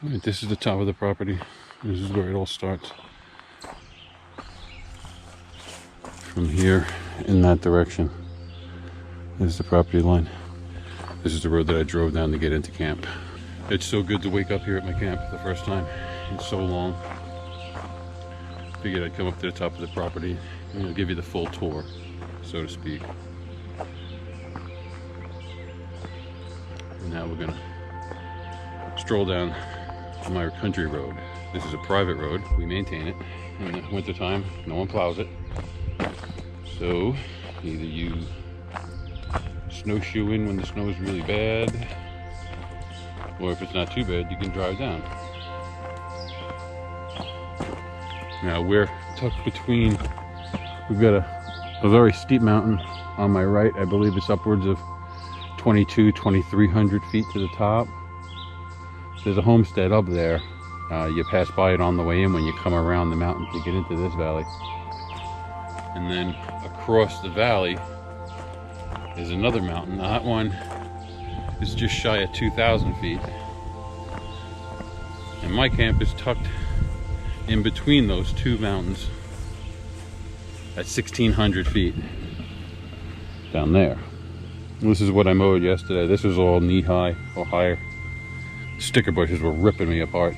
All right, this is the top of the property. This is where it all starts. From here in that direction is the property line. This is the road that I drove down to get into camp. It's so good to wake up here at my camp the first time in so long. Figured I'd come up to the top of the property and give you the full tour, so to speak. And now we're gonna stroll down my country road. This is a private road. We maintain it. In the wintertime, no one plows it. So either you snowshoe in when the snow is really bad, or if it's not too bad, you can drive down. Now we're tucked between, we've got a very steep mountain on my right. I believe it's upwards of 2,300 feet to the top. There's a homestead up there. You pass by it on the way in when you come around the mountain to get into this valley. And then across the valley is another mountain. Now that one is just shy of 2,000 feet. And my camp is tucked in between those two mountains at 1,600 feet down there. This is what I mowed yesterday. This was all knee-high or higher. Sticker bushes were ripping me apart.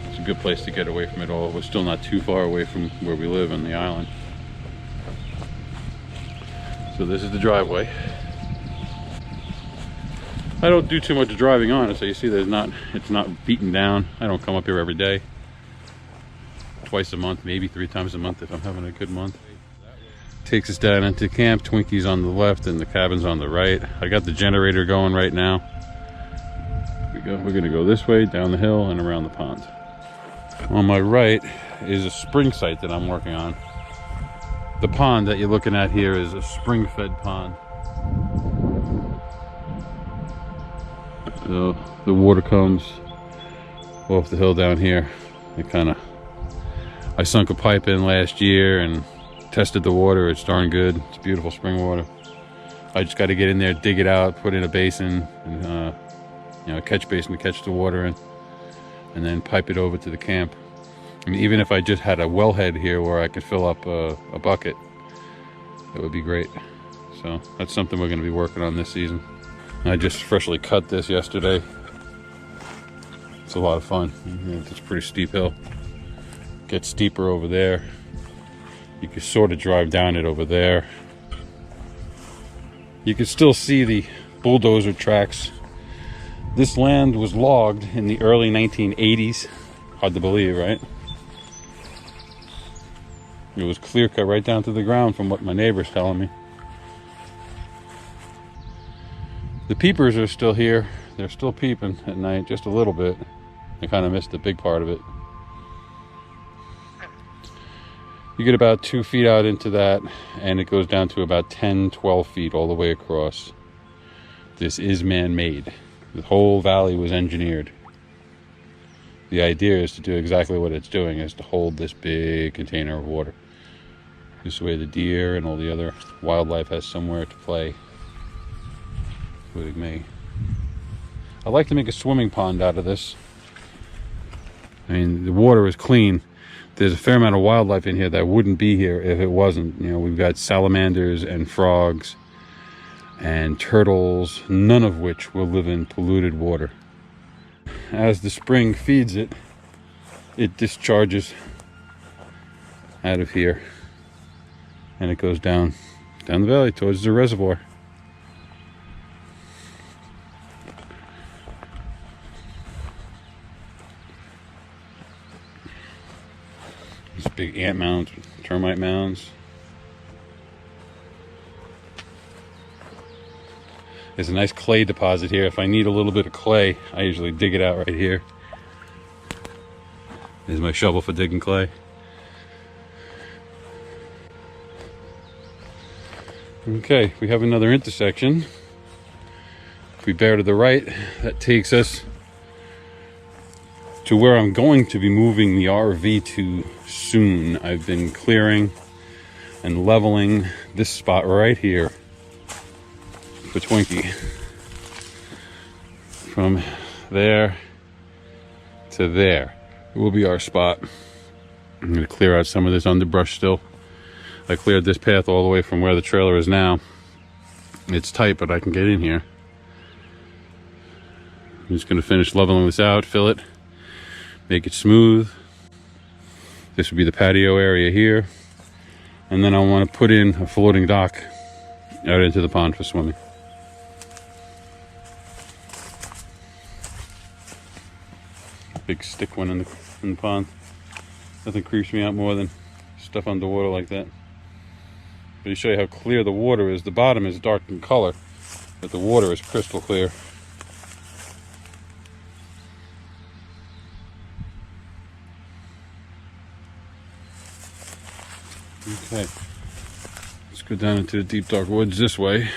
It's a good place to get away from it all. We're still not too far away from where we live on the island. So this is the driveway. I don't do too much driving on it, so you see it's not beaten down. I don't come up here every day. Twice a month, maybe 3 times a month if I'm having a good month. Takes us down into camp. Twinkies on the left and the cabin's on the right. I got the generator going right now. We're gonna go this way, down the hill, and around the pond. On my right is a spring site that I'm working on. The pond that you're looking at here is a spring-fed pond. So the water comes off the hill down here. I sunk a pipe in last year and tested the water. It's darn good. It's beautiful spring water. I just got to get in there, dig it out, put in a basin, and a catch basin to catch the water in, and then pipe it over to the camp. I mean, even if I just had a wellhead here where I could fill up a bucket, that would be great. So that's something we're going to be working on this season. I just freshly cut this yesterday. It's a lot of fun. It's a pretty steep hill. Gets steeper over there. You can sort of drive down it over there. You can still see the bulldozer tracks. This land was logged in the early 1980s. Hard to believe, right? It was clear cut right down to the ground from what my neighbor's telling me. The peepers are still here. They're still peeping at night, just a little bit. I kind of missed the big part of it. You get about 2 feet out into that, and it goes down to about 10, 12 feet all the way across. This is man-made. The whole valley was engineered. The idea is to do exactly what it's doing, is to hold this big container of water. This way the deer and all the other wildlife has somewhere to play, including me. I'd like to make a swimming pond out of this. I mean, the water is clean. There's a fair amount of wildlife in here that wouldn't be here if it wasn't. You know, we've got salamanders and frogs and turtles, none of which will live in polluted water. As the spring feeds it, it discharges out of here, and it goes down the valley towards the reservoir. These big ant mounds, termite mounds. There's a nice clay deposit here. If I need a little bit of clay, I usually dig it out right here. There's my shovel for digging clay. Okay, we have another intersection. If we bear to the right, that takes us to where I'm going to be moving the RV to soon. I've been clearing and leveling this spot right here for Twinkie. From there to there. It will be our spot. I'm going to clear out some of this underbrush still. I cleared this path all the way from where the trailer is now. It's tight, but I can get in here. I'm just going to finish leveling this out, fill it, make it smooth. This would be the patio area here. And then I want to put in a floating dock out into the pond for swimming. Big stick one in the pond. Nothing creeps me out more than stuff underwater like that. But to show you how clear the water is, the bottom is dark in color, but the water is crystal clear. Okay, let's go down into the deep dark woods this way.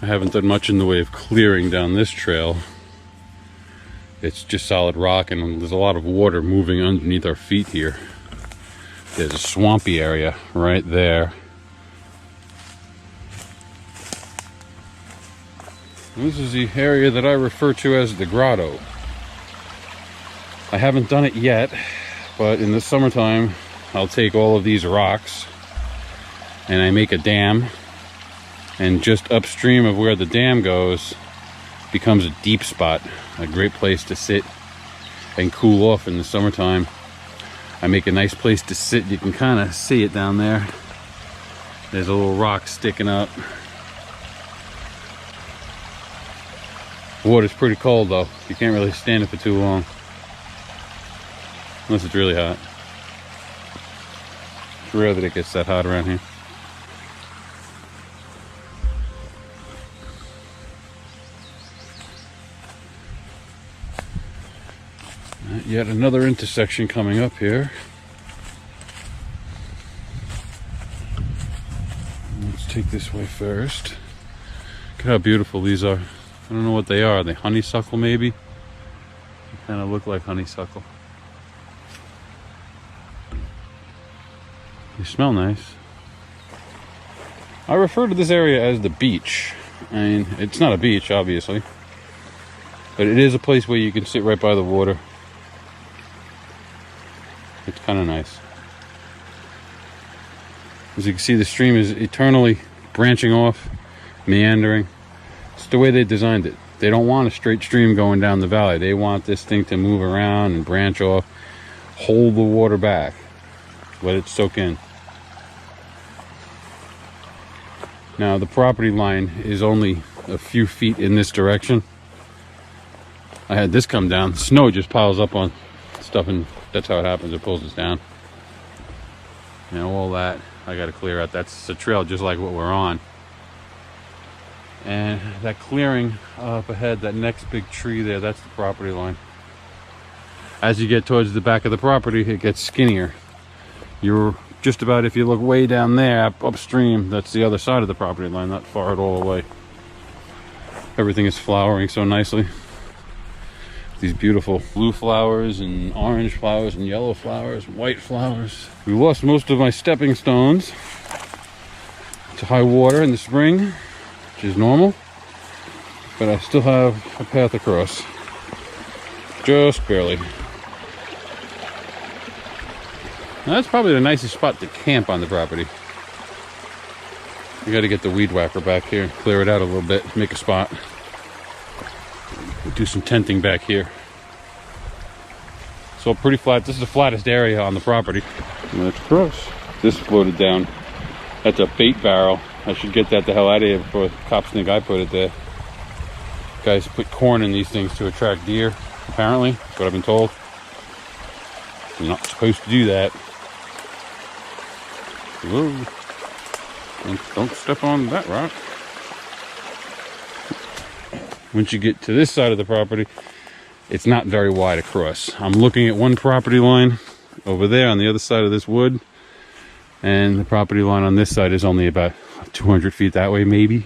I haven't done much in the way of clearing down this trail. It's just solid rock, and there's a lot of water moving underneath our feet here. There's a swampy area right there. This is the area that I refer to as the Grotto. I haven't done it yet, but in the summertime, I'll take all of these rocks and I make a dam, and just upstream of where the dam goes becomes a deep spot, a great place to sit and cool off in the summertime. I make a nice place to sit. You can kind of see it down there. There's a little rock sticking up. Water's pretty cold though. You can't really stand it for too long. Unless it's really hot. It's rare that it gets that hot around here. Yet another intersection coming up here. Let's take this way first. Look at how beautiful these are. I don't know what they are. Are they honeysuckle maybe? They kind of look like honeysuckle. They smell nice. I refer to this area as the beach. I mean, it's not a beach, obviously, but it is a place where you can sit right by the water. It's kind of nice. As you can see, the stream is eternally branching off, meandering. It's the way they designed it. They don't want a straight stream going down the valley. They want this thing to move around and branch off, hold the water back, let it soak in. Now the property line is only a few feet in this direction. I had this come down. Snow just piles up on stuff, and that's how it happens. It pulls us down. Now all that I got to clear out. That's a trail just like what we're on. And that clearing up ahead, that next big tree there, that's the property line. As you get towards the back of the property, it gets skinnier. You're just about, if you look way down there upstream, that's the other side of the property line, not far at all away. Everything is flowering so nicely. These beautiful blue flowers and orange flowers and yellow flowers and white flowers. We lost most of my stepping stones to high water in the spring, which is normal, but I still have a path across, just barely. Now, that's probably the nicest spot to camp on the property. We got to get the weed whacker back here, clear it out a little bit, make a spot. We'll do some tenting back here. So pretty flat. This is the flattest area on the property. And that's gross. This floated down. That's a bait barrel. I should get that the hell out of here before the cops think I put it there. Guys put corn in these things to attract deer, apparently. That's what I've been told. You're not supposed to do that. Whoa. Don't step on that rock. Once you get to this side of the property, it's not very wide across. I'm looking at one property line over there on the other side of this wood, and the property line on this side is only about 200 feet that way, maybe.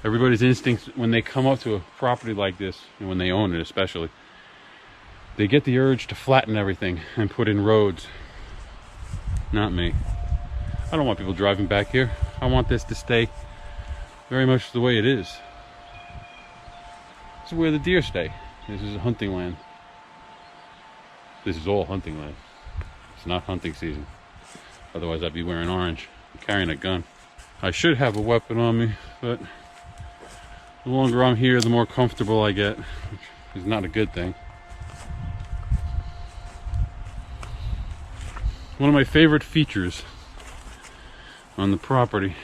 Everybody's instinct when they come up to a property like this, and when they own it especially, they get the urge to flatten everything and put in roads. Not me. I don't want people driving back here. I want this to stay very much the way it is. This is where the deer stay. This is a hunting land. This is all hunting land. It's not hunting season. Otherwise I'd be wearing orange and carrying a gun. I should have a weapon on me, but the longer I'm here, the more comfortable I get, which is not a good thing. One of my favorite features on the property,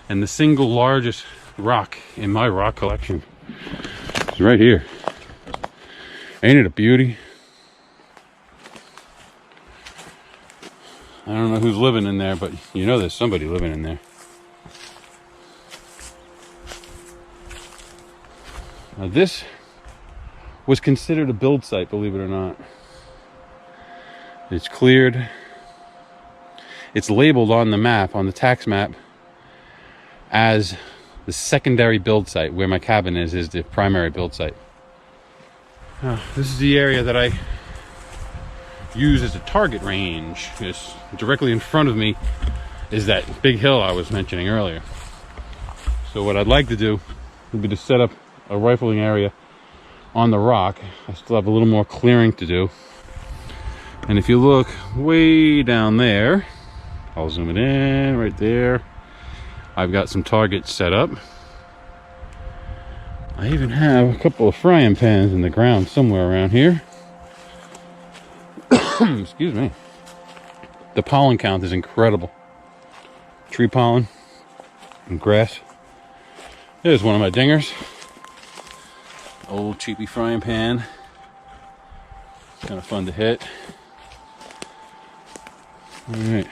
and the single largest rock in my rock collection, is right here. Ain't it a beauty? I don't know who's living in there, but you know there's somebody living in there. Now this was considered a build site, believe it or not. It's cleared. It's labeled on the map, on the tax map, as the secondary build site. Where my cabin is the primary build site. This is the area that I use as a target range. Just directly in front of me is that big hill I was mentioning earlier. So what I'd like to do would be to set up a rifling area on the rock. I still have a little more clearing to do. And if you look way down there, I'll zoom it in right there. I've got some targets set up. I even have a couple of frying pans in the ground somewhere around here. Excuse me. The pollen count is incredible. Tree pollen and grass. There's one of my dingers. Old cheapy frying pan. Kind of fun to hit. Alright.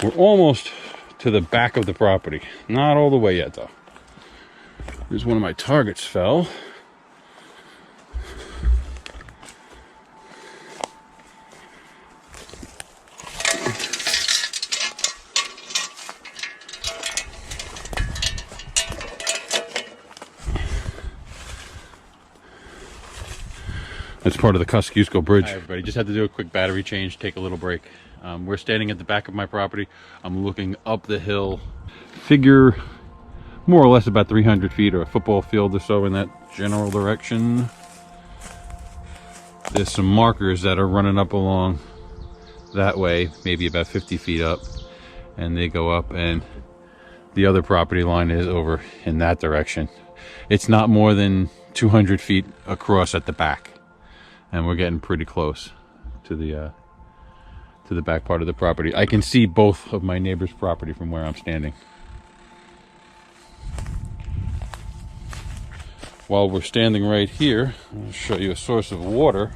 We're almost to the back of the property. Not all the way yet though. Here's one of my targets fell. That's part of the Kosciuszko Bridge. Hi everybody, just had to do a quick battery change, take a little break. We're standing at the back of my property. I'm looking up the hill. Figure more or less about 300 feet or a football field or so in that general direction. There's some markers that are running up along that way, maybe about 50 feet up. And they go up, and the other property line is over in that direction. It's not more than 200 feet across at the back. And we're getting pretty close to the back part of the property. I can see both of my neighbor's property from where I'm standing. While we're standing right here, I'll show you a source of water.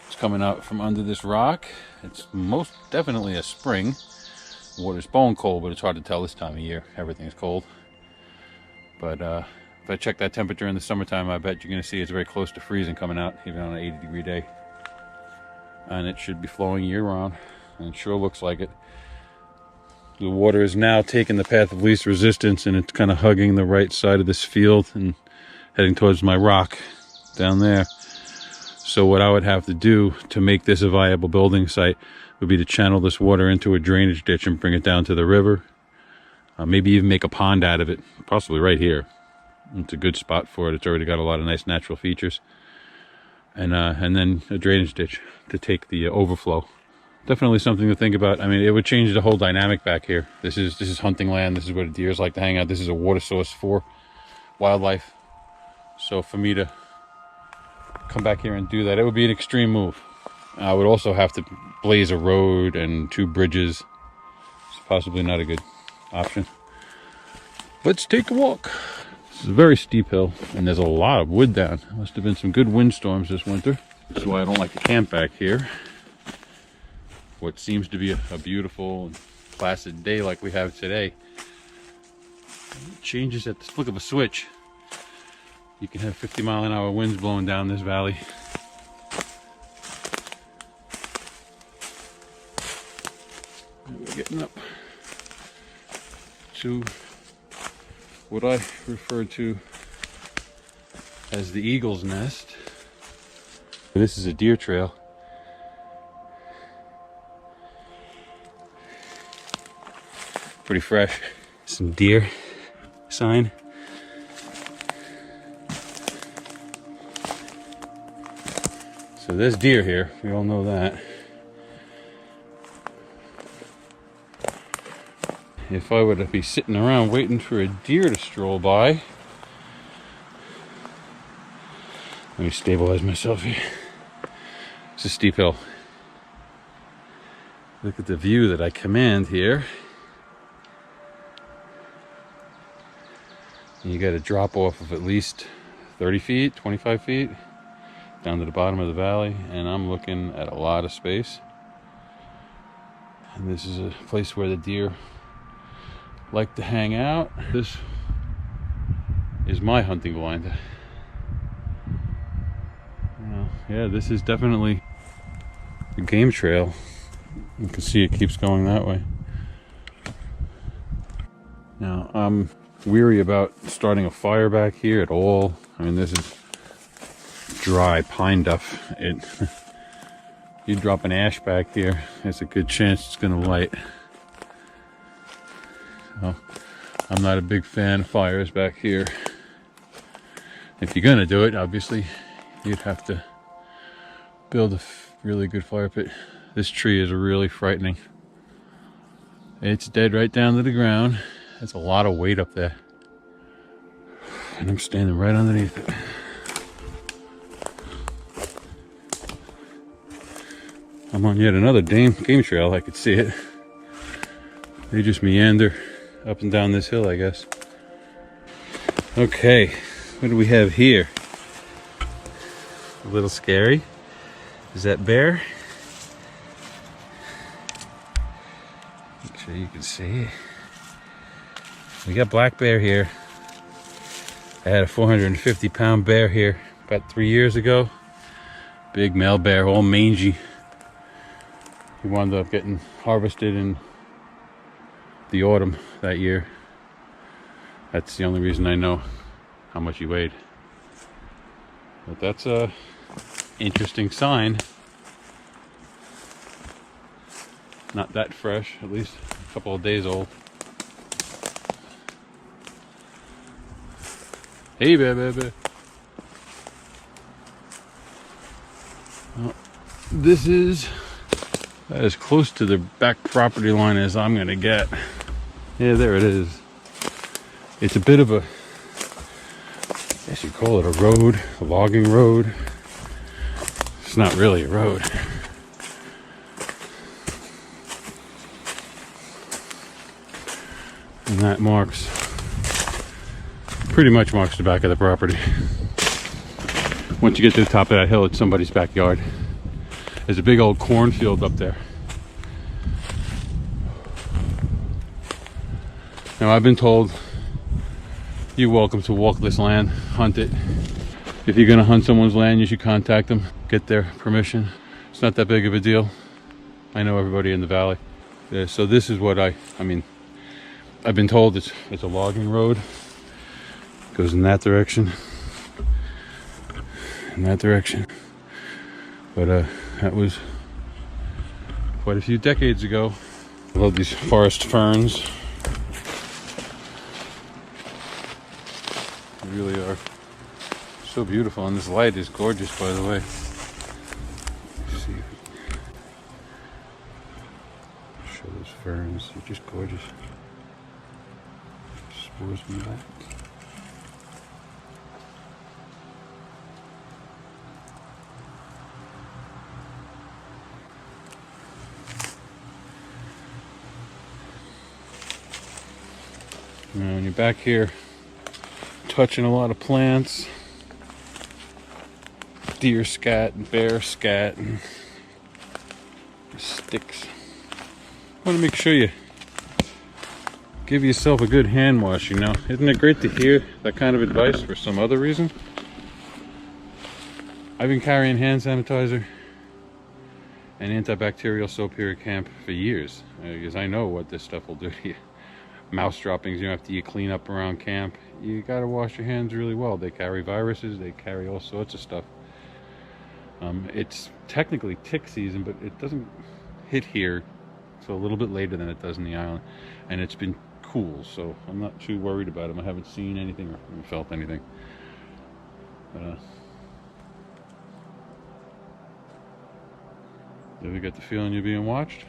It's coming out from under this rock. It's most definitely a spring. Water's bone cold, but it's hard to tell this time of year. Everything's cold. But if I check that temperature in the summertime, I bet you're going to see it's very close to freezing coming out, even on an 80-degree day. And it should be flowing year-round, and it sure looks like it. The water is now taking the path of least resistance, and it's kind of hugging the right side of this field and heading towards my rock down there. So what I would have to do to make this a viable building site would be to channel this water into a drainage ditch and bring it down to the river. Maybe even make a pond out of it, possibly right here. It's a good spot for it. It's already got a lot of nice natural features. And then a drainage ditch to take the overflow. Definitely something to think about. I mean, it would change the whole dynamic back here. This is hunting land. This is where the deers like to hang out. This is a water source for wildlife. So for me to come back here and do that, it would be an extreme move. I would also have to blaze a road and 2 bridges. It's possibly not a good option. Let's take a walk. This is a very steep hill, and there's a lot of wood down. There must have been some good windstorms this winter. That's why I don't like to camp back here. What seems to be a beautiful and placid day like we have today, it changes at the flick of a switch. You can have 50-mile-an-hour winds blowing down this valley. And we're getting up to what I refer to as the eagle's nest. This is a deer trail. Pretty fresh. Some deer sign. So there's deer here, we all know that. If I were to be sitting around waiting for a deer to stroll by, let me stabilize myself here. It's a steep hill. Look at the view that I command here. And you got to drop off of at least 30 feet, 25 feet down to the bottom of the valley, and I'm looking at a lot of space. And this is a place where the deer like to hang out. This is my hunting blind. Yeah, this is definitely a game trail. You can see it keeps going that way. Now, I'm weary about starting a fire back here at all. I mean, this is dry pine duff. You drop an ash back here, there's a good chance it's gonna light. So, I'm not a big fan of fires back here. If you're gonna do it, obviously, you'd have to build a really good fire pit. This tree is really frightening. It's dead right down to the ground. That's a lot of weight up there. And I'm standing right underneath it. I'm on yet another game trail. I could see it. They just meander up and down this hill, I guess. Okay, what do we have here? A little scary. Is that bear? Make sure you can see. We got black bear here. I had a 450-pound bear here about 3 years ago. Big male bear, all mangy. He wound up getting harvested in the autumn that year. That's the only reason I know how much he weighed. But that's a interesting sign. Not that fresh, at least a couple of days old. Hey, baby. Well, this is as close to the back property line as I'm gonna get. Yeah, there it is. It's a bit of a, I guess you'd call it a road, a logging road. It's not really a road. And that pretty much marks the back of the property. Once you get to the top of that hill, it's somebody's backyard. There's a big old cornfield up there. Now, I've been told you're welcome to walk this land, hunt it. If you're gonna hunt someone's land, you should contact them, get their permission. It's not that big of a deal. I know everybody in the valley. Yeah, so this is what I mean, I've been told it's a logging road. It goes in that direction, in that direction. But that was quite a few decades ago. I love these forest ferns. They really are so beautiful, and this light is gorgeous, by the way. Let's see if we can show those ferns. They're just gorgeous. Spores in the back. Now, when you're back here, touching a lot of plants, deer scat and bear scat and sticks. I want to make sure you give yourself a good hand wash, you know. Isn't it great to hear that kind of advice for some other reason? I've been carrying hand sanitizer and antibacterial soap here at camp for years, because I know what this stuff will do to you. Mouse droppings, you know, after you clean up around camp, you gotta wash your hands really well. They carry viruses, they carry all sorts of stuff. It's technically tick season, but it doesn't hit here so a little bit later than it does in the island, and it's been cool, so I'm not too worried about them. I haven't seen anything or felt anything. Ever get the feeling you're being watched?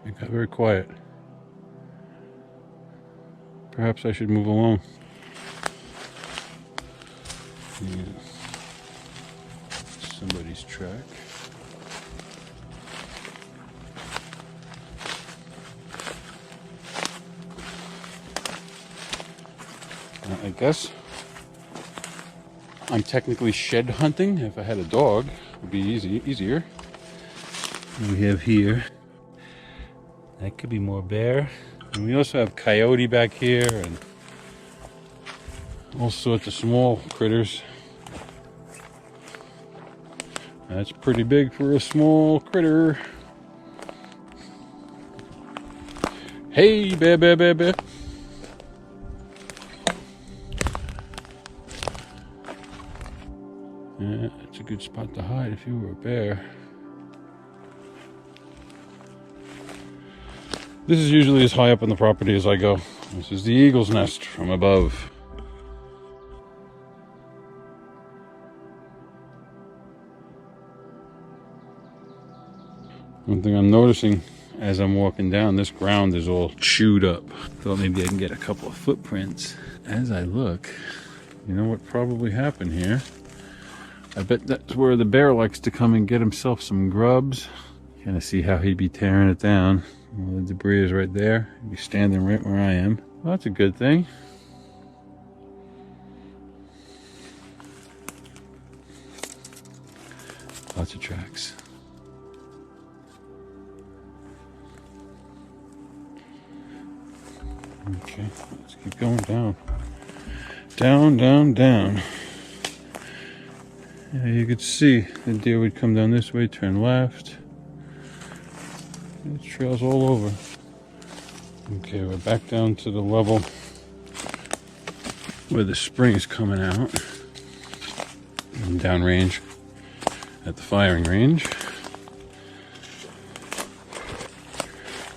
It got very quiet. Perhaps I should move along. Yeah. Somebody's track. I guess I'm technically shed hunting. If I had a dog, it would be easier. We have here, that could be more bear. And we also have coyote back here and all sorts of small critters. That's pretty big for a small critter. Hey, bear, bear, bear, bear. Yeah, that's a good spot to hide if you were a bear. This is usually as high up on the property as I go. This is the eagle's nest from above. One thing I'm noticing as I'm walking down, this ground is all chewed up. Thought maybe I can get a couple of footprints. As I look, you know what probably happened here? I bet that's where the bear likes to come and get himself some grubs. Kind of see how he'd be tearing it down. Well, the debris is right there. He'd be standing right where I am. Well, that's a good thing. Lots of tracks. Okay, let's keep going down. Down, down, down. Yeah, you could see the deer would come down this way, turn left. There's trails all over. Okay, we're back down to the level where the spring is coming out. And downrange at the firing range.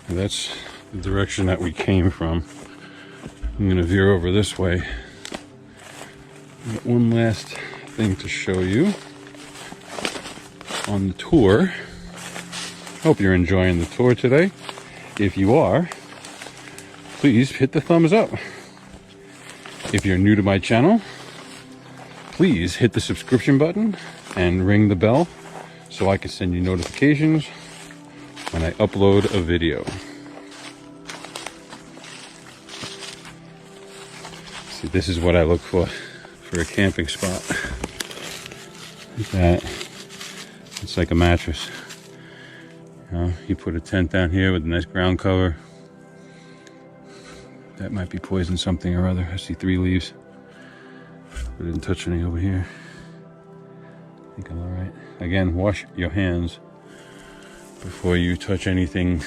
And that's the direction that we came from. I'm going to veer over this way. Got one last thing to show you on the tour. Hope you're enjoying the tour today. If you are, please hit the thumbs up. If you're new to my channel, please hit the subscription button and ring the bell so I can send you notifications when I upload a video. See, this is what I look for a camping spot. Look at that. It's like a mattress. You know, you put a tent down here with a nice ground cover. That might be poison something or other. I see 3 leaves. I didn't touch any over here. I think I'm all right. Again, wash your hands before you touch anything.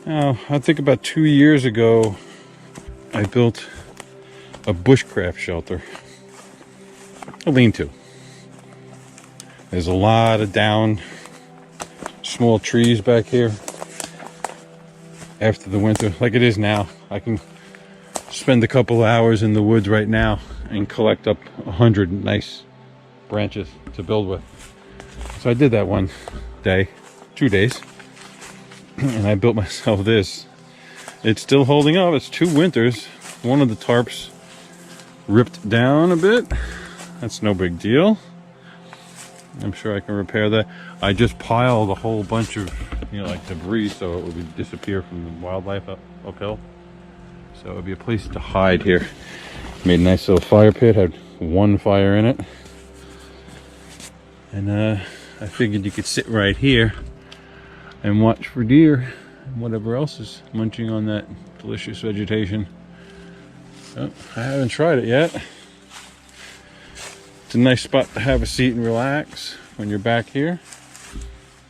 Now, I think about 2 years ago, I built a bushcraft shelter. A lean-to. There's a lot of down small trees back here after the winter, like it is now. I can spend a couple hours in the woods right now and collect up 100 nice branches to build with. So I did that one day, 2 days, and I built myself this. It's still holding up. It's 2 winters. One of the tarps ripped down a bit. That's no big deal. I'm sure I can repair that. I just piled a whole bunch of, like debris so it would disappear from the wildlife uphill. So it would be a place to hide here. Made a nice little fire pit, had 1 fire in it. And I figured you could sit right here and watch for deer and whatever else is munching on that delicious vegetation. Oh, I haven't tried it yet. It's a nice spot to have a seat and relax when you're back here.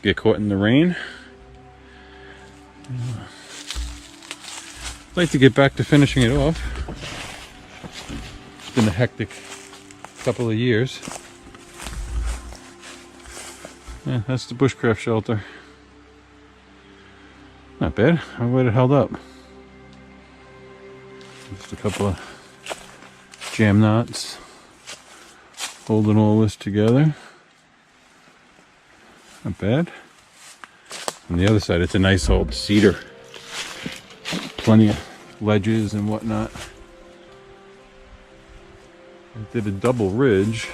Get caught in the rain. I'd like to get back to finishing it off. It's been a hectic couple of years. Yeah, that's the Bushcraft Shelter. Not bad. I'm glad it held up. Just a couple of jam knots holding all this together. Not bad. On the other side, it's a nice old cedar. Plenty of ledges and whatnot. I did a double ridge.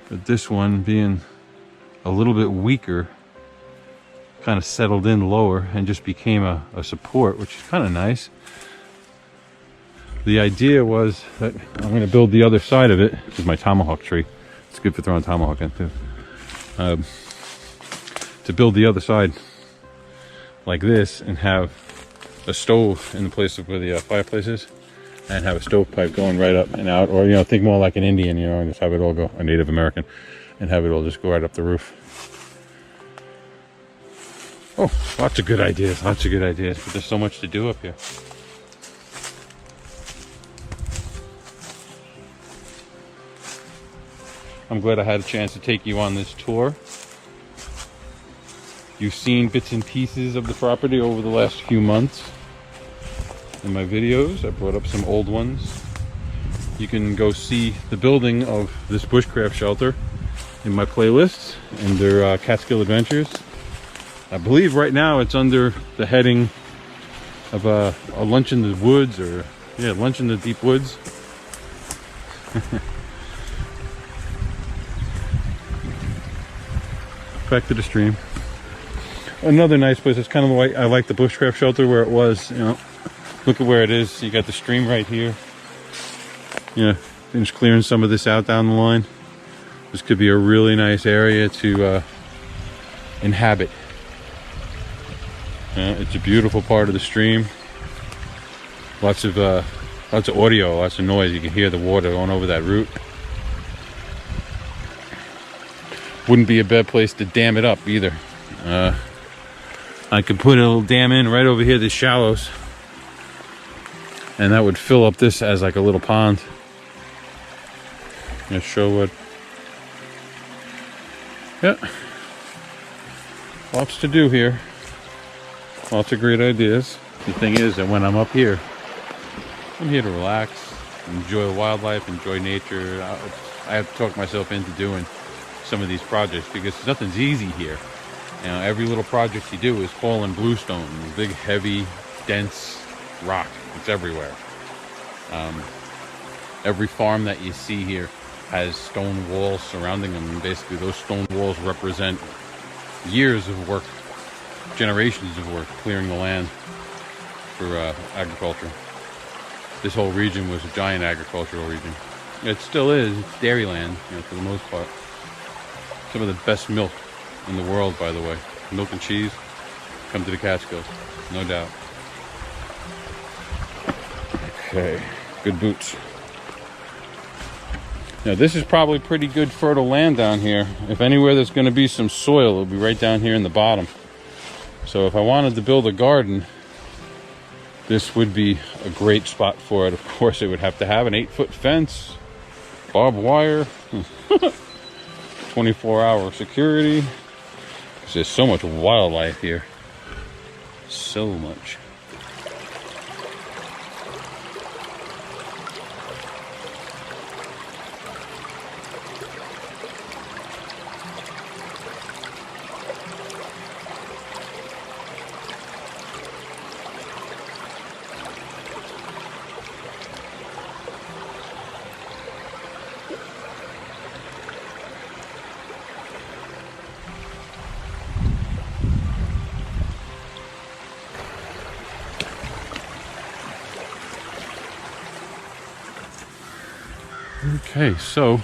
But this one being a little bit weaker, kind of settled in lower and just became a support, which is kind of nice. The idea was that I'm going to build the other side of it. This is my tomahawk tree. It's good for throwing tomahawk in too. To build the other side like this and have a stove in the place of where the fireplace is, and have a stovepipe going right up and out, or, you know, think more like an Indian, you know, and just have it all go, a Native American, and have it all just go right up the roof. Oh, lots of good ideas, but there's so much to do up here. I'm glad I had a chance to take you on this tour. You've seen bits and pieces of the property over the last few months in my videos. I brought up some old ones. You can go see the building of this Bushcraft Shelter in my playlists under Catskill Adventures. I believe right now it's under the heading of a lunch in the woods, or yeah, lunch in the deep woods. Back to the stream. Another nice place. It's kind of the way I like the Bushcraft Shelter where it was. You know, look at where it is. You got the stream right here. Yeah, finish clearing some of this out down the line. This could be a really nice area to inhabit. It's a beautiful part of the stream. Lots of audio, lots of noise. You can hear the water going over that root. Wouldn't be a bad place to dam it up either. I could put a little dam in right over here, the shallows, and that would fill up this as like a little pond. Yeah, sure would. Yeah, lots to do here. Lots of great ideas. The thing is that when I'm up here, I'm here to relax, enjoy wildlife, enjoy nature. I have to talk myself into doing some of these projects because nothing's easy here. You know, every little project you do is fallen bluestone, big, heavy, dense rock. It's everywhere. Every farm that you see here has stone walls surrounding them, and basically those stone walls represent years of work, generations of work, clearing the land for agriculture. This whole region was a giant agricultural region. It still is. It's dairy land, you know, for the most part. Some of the best milk in the world, by the way. Milk and cheese come to the Catskills, no doubt. Okay, good boots. Now this is probably pretty good fertile land down here. If anywhere there's going to be some soil, it'll be right down here in the bottom. So if I wanted to build a garden, this would be a great spot for it. Of course, it would have to have an 8-foot fence, barbed wire, 24-hour security. There's so much wildlife here. So much. Okay, so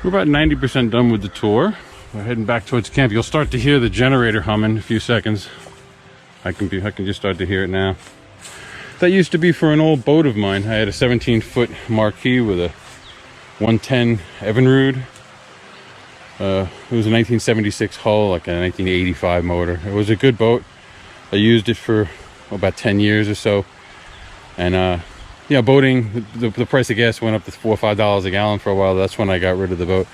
we're about 90% done with the tour. We're heading back towards camp. You'll start to hear the generator humming in a few seconds. I can just start to hear it now. That used to be for an old boat of mine. I had a 17-foot marquee with a 110 Evinrude. It was a 1976 hull, like a 1985 motor. It was a good boat. I used it for about 10 years or so. And Yeah, boating, the price of gas went up to $4 or $5 a gallon for a while. That's when I got rid of the boat.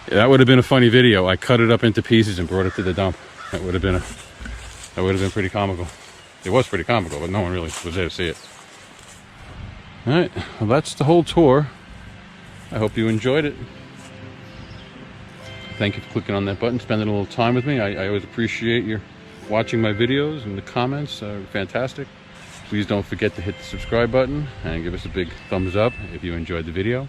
That would have been a funny video. I cut it up into pieces and brought it to the dump. That would have been pretty comical. It was pretty comical, but no one really was there to see it. All right, well, that's the whole tour. I hope you enjoyed it. Thank you for clicking on that button, spending a little time with me. I always appreciate your watching my videos, and the comments are fantastic. Please don't forget to hit the subscribe button and give us a big thumbs up if you enjoyed the video.